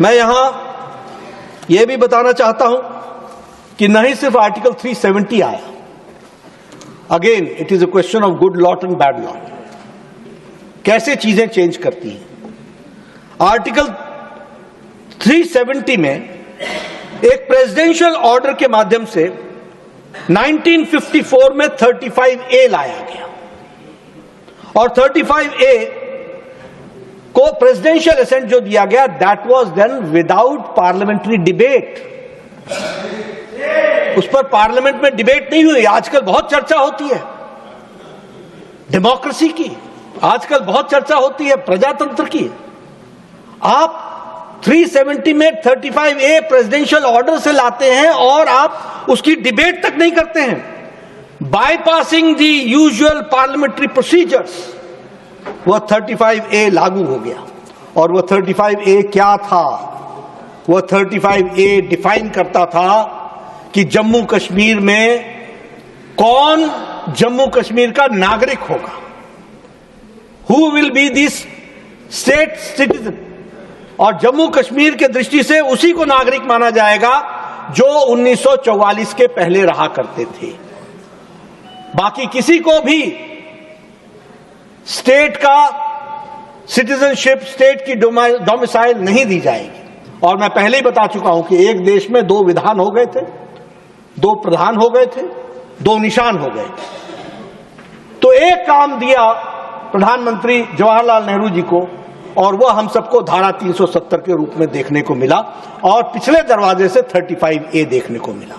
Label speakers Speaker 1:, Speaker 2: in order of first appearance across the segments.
Speaker 1: मैं यहां यह भी बताना चाहता हूं कि नहीं सिर्फ आर्टिकल 370 आया, again it is a question of good lot and bad lot, कैसे चीजें चेंज करती हैं। आर्टिकल 370 में एक प्रेसिडेंशियल ऑर्डर के माध्यम से 1954 में 35A लाया गया और 35A को प्रेसिडेंशियल असेंट जो दिया गया, that was then without parliamentary debate. उस पर पार्लियामेंट में डिबेट नहीं हुई। आजकल बहुत चर्चा होती है डेमोक्रेसी की, आजकल बहुत चर्चा होती है प्रजातंत्र की। आप 370 में 35A प्रेसिडेंशियल ऑर्डर से लाते हैं और आप उसकी डिबेट तक नहीं करते हैं, bypassing the usual parliamentary procedures. वह 35A लागू हो गया और वह 35A क्या था? वह 35A डिफाइन करता था कि जम्मू कश्मीर में कौन जम्मू कश्मीर का नागरिक होगा, who will be this state citizen. और जम्मू कश्मीर के दृष्टि से उसी को नागरिक माना जाएगा जो 1944 के पहले रहा करते थे। बाकी किसी को भी स्टेट का सिटीजनशिप, स्टेट की डोमिसाइल नहीं दी जाएगी। और मैं पहले ही बता चुका हूं कि एक देश में 2 विधान हो गए थे, 2 प्रधान हो गए थे, 2 निशान हो गए। तो एक काम दिया प्रधानमंत्री जवाहरलाल नेहरू जी को और वह हम सबको धारा 370 के रूप में देखने को मिला और पिछले दरवाजे से 35A देखने को मिला।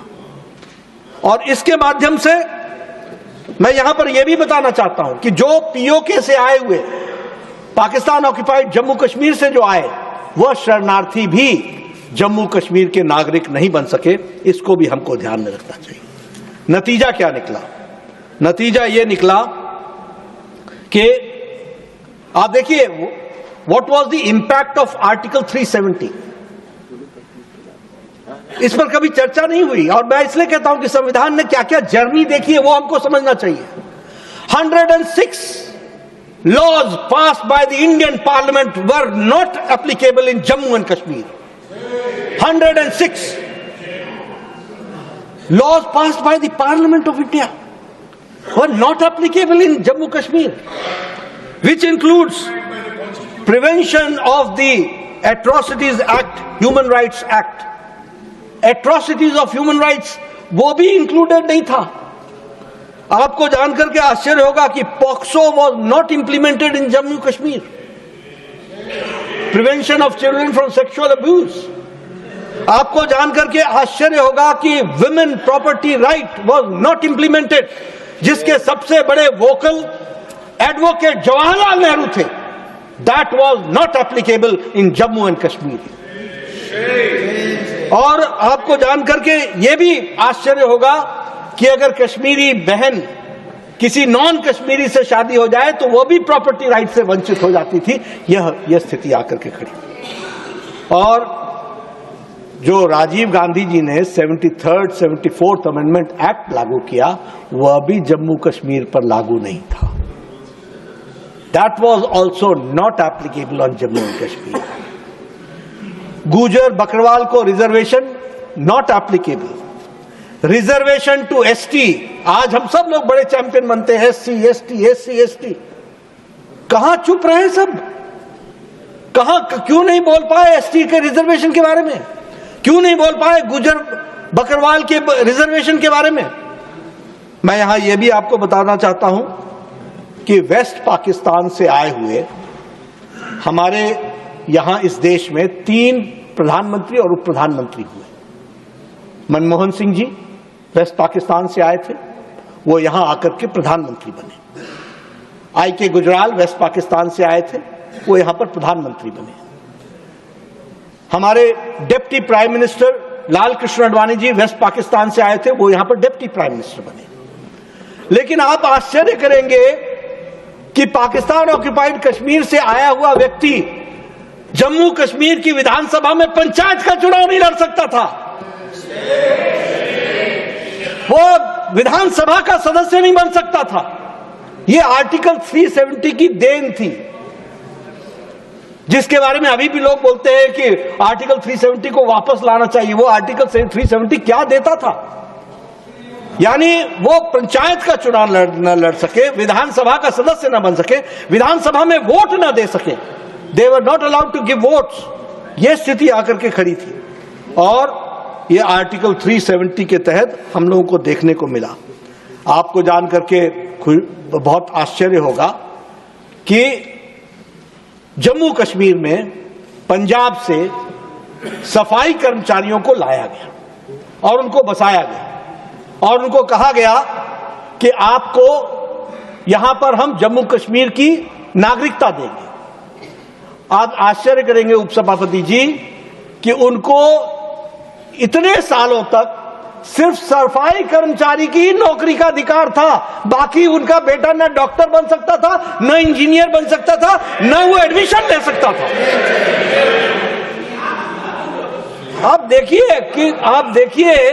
Speaker 1: और इसके माध्यम से मैं यहां पर यह भी बताना चाहता हूं कि जो POK से आए हुए, पाकिस्तान ऑक्युपाइड जम्मू कश्मीर से जो आए, वह शरणार्थी भी जम्मू कश्मीर के नागरिक नहीं बन सके। इसको भी हमको ध्यान में रखना चाहिए। नतीजा क्या निकला? नतीजा यह निकला कि आप देखिए what was the impact of article 370। इस पर कभी चर्चा नहीं हुई और मैं इसलिए कहता हूं कि संविधान ने क्या क्या जर्नी देखी है वो हमको समझना चाहिए। 106 laws passed by the Indian Parliament were not applicable in Jammu and Kashmir. 106 laws passed by the Parliament of India were not applicable in Jammu Kashmir, which includes Prevention of the Atrocities Act, Human Rights Act. Atrocities of Human Rights वो भी included नहीं था। आपको जानकर के आश्चर्य होगा कि POCSO was not implemented in Jammu Kashmir. Prevention of children from sexual abuse. आपको जानकर के आश्चर्य होगा कि women property right was not implemented, जिसके सबसे बड़े वोकल एडवोकेट जवाहरलाल नेहरू थे। That was not applicable in Jammu and Kashmir. और आपको जानकर के यह भी आश्चर्य होगा कि अगर कश्मीरी बहन किसी नॉन कश्मीरी से शादी हो जाए तो वो भी प्रॉपर्टी राइट से वंचित हो जाती थी। यह स्थिति आकर के खड़ी। और जो राजीव गांधी जी ने 73rd 74th अमेंडमेंट एक्ट लागू किया, वह भी जम्मू कश्मीर पर लागू नहीं था। That was also not applicable on Jammu and Kashmir. Gujjar Bakarwal को reservation not applicable. Reservation to ST, आज हम सब लोग बड़े चैंपियन बनते हैं SC ST SC ST। कहां चुप रहे सब? कहां क्यों नहीं बोल पाए ST के रिजर्वेशन के बारे में? क्यों नहीं बोल पाए गुजर बकरवाल के रिजर्वेशन के बारे में? मैं यहां यह भी आपको बताना चाहता हूं कि वेस्ट पाकिस्तान से आए हुए हमारे यहां इस देश में 3 प्रधानमंत्री और उप प्रधानमंत्री हुए। मनमोहन सिंह जी वेस्ट पाकिस्तान से आए थे, वो यहां आकर के प्रधानमंत्री बने। IK गुजराल वेस्ट पाकिस्तान से आए थे, वो यहां पर प्रधानमंत्री बने। हमारे deputy prime minister Lal Krishna Advani ji waste Pakistan से आए थे, वो यहां पर डिप्टी प्राइम मिनिस्टर बने। लेकिन आप आश्चर्य करेंगे कि पाकिस्तान ऑक्युपाइड कश्मीर से आया हुआ व्यक्ति जम्मू कश्मीर की विधानसभा में पंचायत का चुनाव नहीं लड़ सकता था। वो विधानसभा का सदस्य नहीं बन सकता था। यह आर्टिकल 370 की देन थी। जिसके बारे में अभी भी लोग बोलते हैं कि आर्टिकल 370 को वापस लाना चाहिए। वो आर्टिकल 370 क्या देता था? यानी वो पंचायत का चुनाव न लड़ सके, विधानसभा का सदस्य न बन सके, विधानसभा में वोट न दे सके। They were not allowed to give votes. ये स्थिति आकर के खड़ी थी और ये आर्टिकल 370 के तहत हम लोगों को देखने को मिला। आपको जान करके बहुत आश्चर्य होगा कि जम्मू कश्मीर में पंजाब से सफाई कर्मचारियों को लाया गया और उनको बसाया गया और उनको कहा गया कि आपको यहां पर हम जम्मू कश्मीर की नागरिकता देंगे। आप आश्चर्य करेंगे उपसभापति जी कि उनको इतने सालों तक सिर्फ सफाई कर्मचारी की नौकरी का अधिकार था, बाकी उनका बेटा न डॉक्टर बन सकता था, न इंजीनियर बन सकता था, न वो एडमिशन ले सकता था। आप देखिए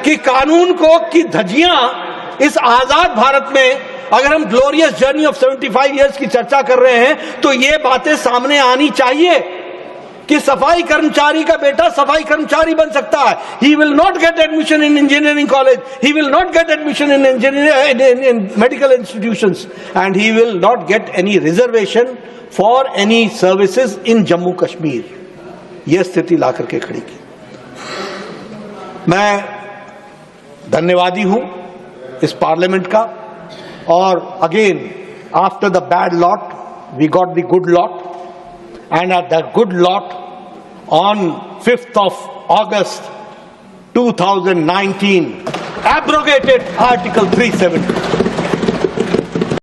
Speaker 1: कि कानून को की धज्जियां इस आजाद भारत में, अगर हम ग्लोरियस जर्नी ऑफ 75 इयर्स की चर्चा कर रहे हैं तो ये बातें सामने आनी चाहिए कि सफाई कर्मचारी का बेटा सफाई कर्मचारी बन सकता है। He will not get admission in engineering college, he will not get admission in in medical institutions and he will not get any reservation for any services in Jammu Kashmir. यह स्थिति ला करके खड़ी की। मैं धन्यवादी हूं इस पार्लियामेंट का और again after the bad lot we got the good lot and at the good lot on 5th of August 2019 abrogated Article 370.